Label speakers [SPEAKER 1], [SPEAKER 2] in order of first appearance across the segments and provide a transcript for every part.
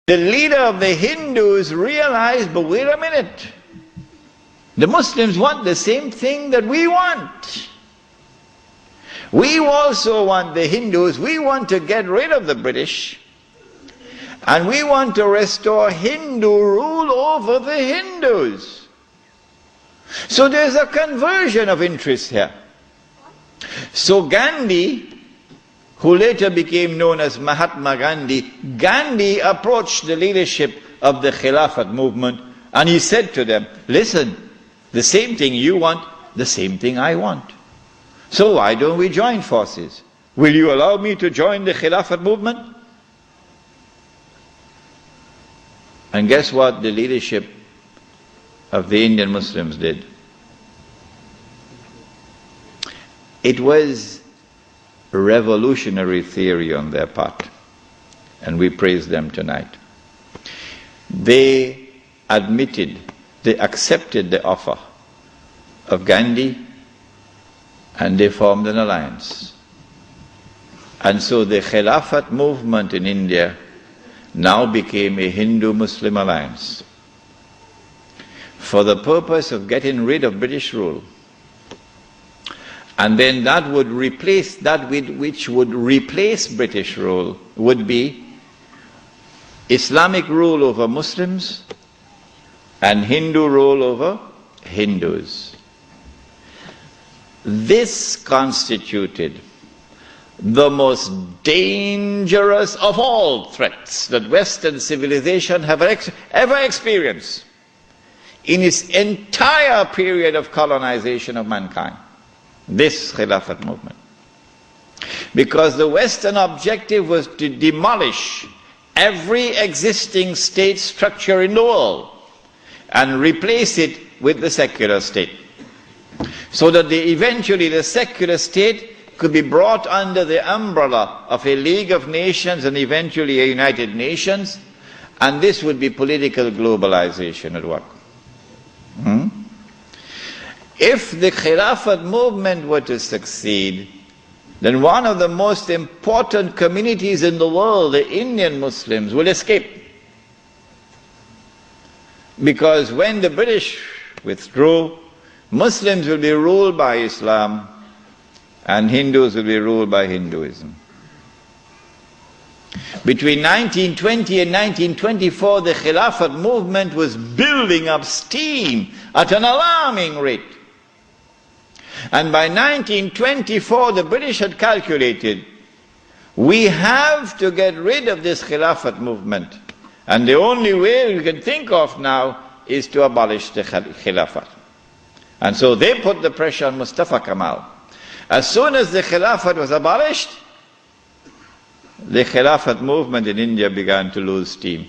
[SPEAKER 1] The leader of the Hindus realized, but wait a minute, the Muslims want the same thing that we want. We also want the Hindus, we want to get rid of the British, and we want to restore Hindu rule over the Hindus. So there's a conversion of interest here. So Gandhi, who later became known as Mahatma Gandhi, Gandhi approached the leadership of the Khilafat movement and he said to them, listen, the same thing you want, the same thing I want. So why don't we join forces? Will you allow me to join the Khilafat movement? And guess what the leadership of the Indian Muslims did? It was revolutionary theory on their part, and we praise them tonight. They admitted, they accepted the offer of Gandhi, and they formed an alliance. And so the Khilafat movement in India now became a Hindu-Muslim alliance for the purpose of getting rid of British rule. And then that would replace, that which would replace British rule would be Islamic rule over Muslims and Hindu rule over Hindus. This constituted the most dangerous of all threats that Western civilization have ever experienced in its entire period of colonization of mankind. This Khilafat movement. Because the Western objective was to demolish every existing state structure in the world and replace it with the secular state. So that eventually the secular state could be brought under the umbrella of a League of Nations and eventually a United Nations, and this would be political globalization at work. If the Khilafat movement were to succeed, then one of the most important communities in the world, the Indian Muslims, will escape. Because when the British withdrew, Muslims will be ruled by Islam and Hindus will be ruled by Hinduism. Between 1920 and 1924, the Khilafat movement was building up steam at an alarming rate. And by 1924, the British had calculated, we have to get rid of this Khilafat movement. And the only way we can think of now is to abolish the Khilafat. And so they put the pressure on Mustafa Kemal. As soon as the Khilafat was abolished, the Khilafat movement in India began to lose steam.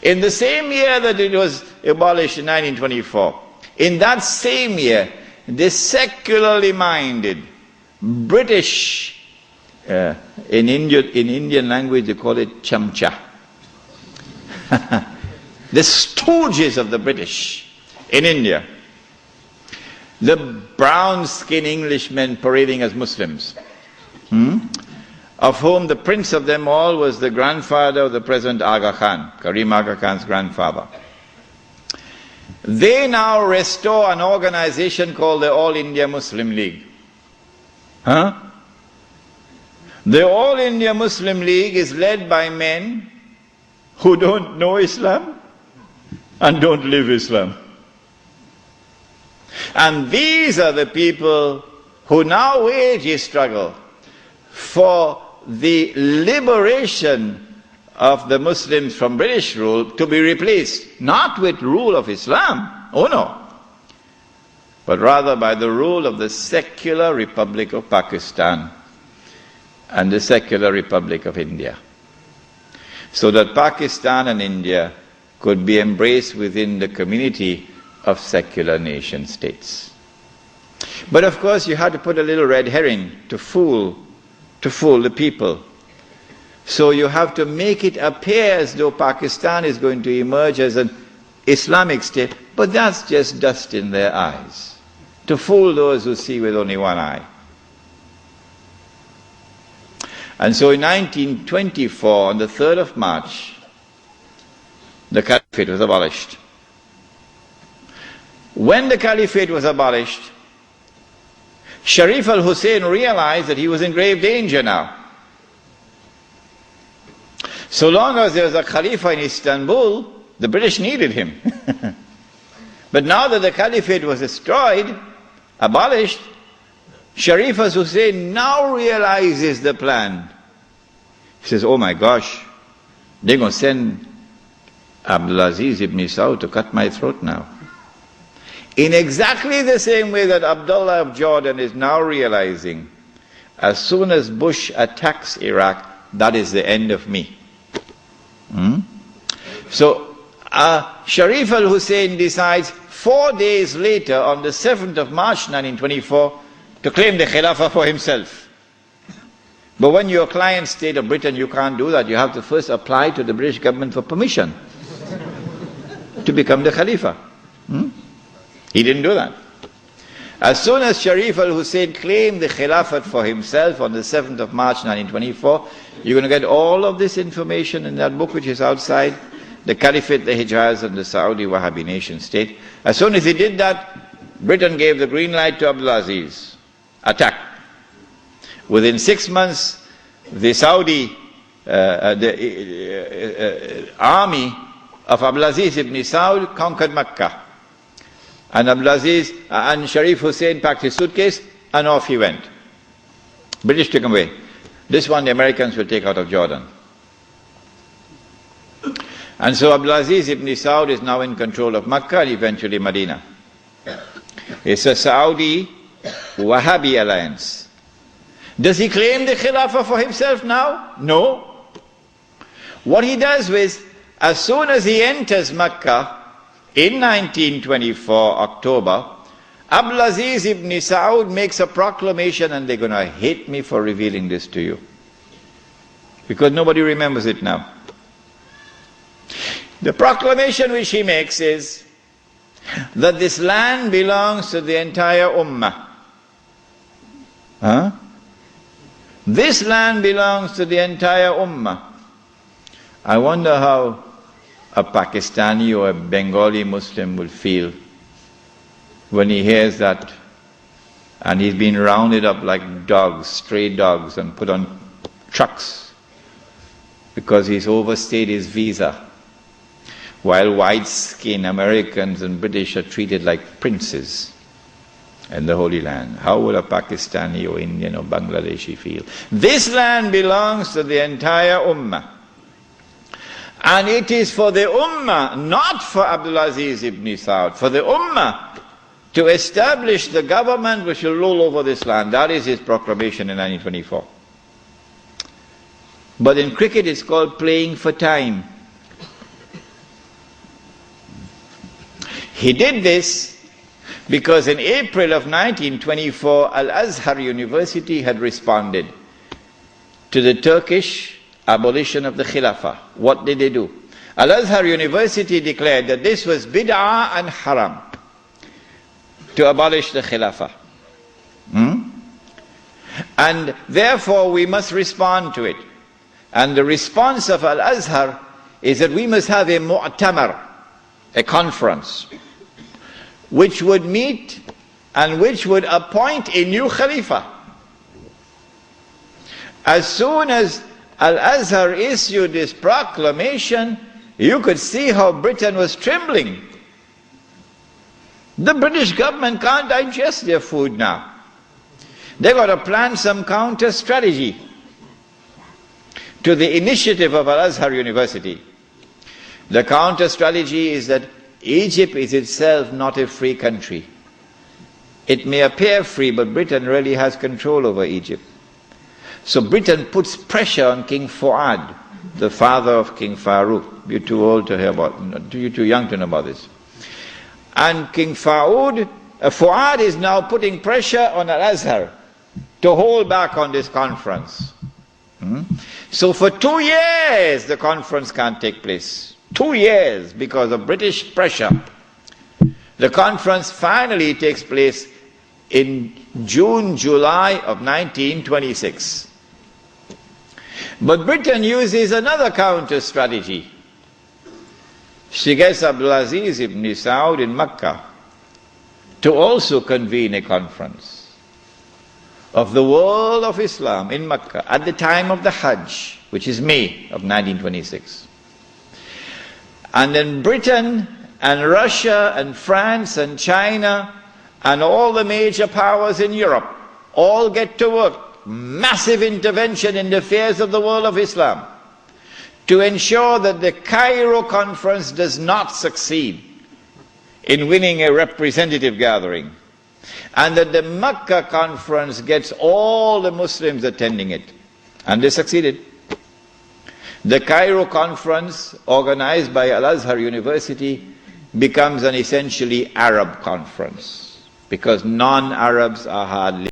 [SPEAKER 1] In the same year that it was abolished in 1924, in that same year, the secularly minded British, in Indian language they call it chamcha, the stooges of the British in India, the brown-skinned Englishmen parading as Muslims, of whom the prince of them all was the grandfather of the present Aga Khan, Karim Aga Khan's grandfather. They now restore an organization called the All India Muslim League. The All India Muslim League is led by men who don't know Islam and don't live Islam. And these are the people who now wage a struggle for the liberation of the Muslims from British rule to be replaced, not with rule of Islam, oh no, but rather by the rule of the secular Republic of Pakistan and the secular Republic of India. So that Pakistan and India could be embraced within the community of secular nation states. But of course you had to put a little red herring to fool the people. So you have to make it appear as though Pakistan is going to emerge as an Islamic state, but that's just dust in their eyes, to fool those who see with only one eye. And so in 1924, on the 3rd of March, the Caliphate was abolished. When the Caliphate was abolished, Sharif Hussein realized that he was in grave danger now. So long as there was a Khalifa in Istanbul, the British needed him. But now that the Caliphate was destroyed, abolished, Sharif Hussein now realizes the plan. He says, oh my gosh, they're going to send Abdulaziz ibn Saud to cut my throat now. In exactly the same way that Abdullah of Jordan is now realizing, as soon as Bush attacks Iraq, that is the end of me. So Sharif al-Hussein decides 4 days later, on the 7th of March 1924, to claim the Khilafah for himself. But when you're a client state of Britain, you can't do that. You have to first apply to the British government for permission to become the Khalifa. He didn't do that. As soon as Sharif al-Hussein claimed the Khilafat for himself on the 7th of March 1924, you're going to get all of this information in that book which is outside, the Caliphate, the Hijaz, and the Saudi Wahhabi nation state. As soon as he did that, Britain gave the green light to Abdulaziz. Attack. Within 6 months, the Saudi army of Abdulaziz ibn Saud conquered Mecca. And Abdulaziz and Sharif Hussein packed his suitcase and off he went. British took him away. This one the Americans will take out of Jordan. And so Abdulaziz ibn Saud is now in control of Mecca and eventually Medina. It's a Saudi Wahhabi alliance. Does he claim the Khilafah for himself now? No. What he does is, as soon as he enters Mecca, in 1924, October, Abdulaziz ibn Saud makes a proclamation, and they're going to hate me for revealing this to you, because nobody remembers it now. The proclamation which he makes is that this land belongs to the entire Ummah. This land belongs to the entire Ummah. I wonder how a Pakistani or a Bengali Muslim will feel when he hears that, and he's been rounded up like dogs, stray dogs, and put on trucks because he's overstayed his visa, while white-skinned Americans and British are treated like princes in the Holy Land. How will a Pakistani or Indian or Bangladeshi feel? This land belongs to the entire Ummah. And it is for the Ummah, not for Abdulaziz ibn Saud, for the Ummah to establish the government which will rule over this land. That is his proclamation in 1924. But in cricket it's called playing for time. He did this because in April of 1924, Al-Azhar University had responded to the Turkish abolition of the Khilafah. What did they do? Al-Azhar University declared that this was bid'ah and haram to abolish the Khilafah. And therefore we must respond to it. And the response of Al-Azhar is that we must have a mu'tamar, a conference, which would meet and which would appoint a new Khalifa. As soon as Al-Azhar issued this proclamation, you could see how Britain was trembling. The British government can't digest their food now. They've got to plan some counter strategy to the initiative of Al-Azhar University. The counter strategy is that Egypt is itself not a free country. It may appear free, but Britain really has control over Egypt. So Britain puts pressure on King Fuad, the father of King Farouk. You're too old to hear about, you're too young to know about this. And King Fuad is now putting pressure on Al-Azhar to hold back on this conference. So for 2 years the conference can't take place. 2 years because of British pressure. The conference finally takes place in June, July of 1926. But Britain uses another counter strategy. She gets Abdulaziz ibn Saud in Mecca to also convene a conference of the world of Islam in Mecca at the time of the Hajj, which is May of 1926. And then Britain and Russia and France and China and all the major powers in Europe all get to work. Massive intervention in the affairs of the world of Islam to ensure that the Cairo conference does not succeed in winning a representative gathering, and that the Mecca conference gets all the Muslims attending it. And they succeeded. The Cairo conference, organized by Al-Azhar University, becomes an essentially Arab conference, because non-Arabs are hardly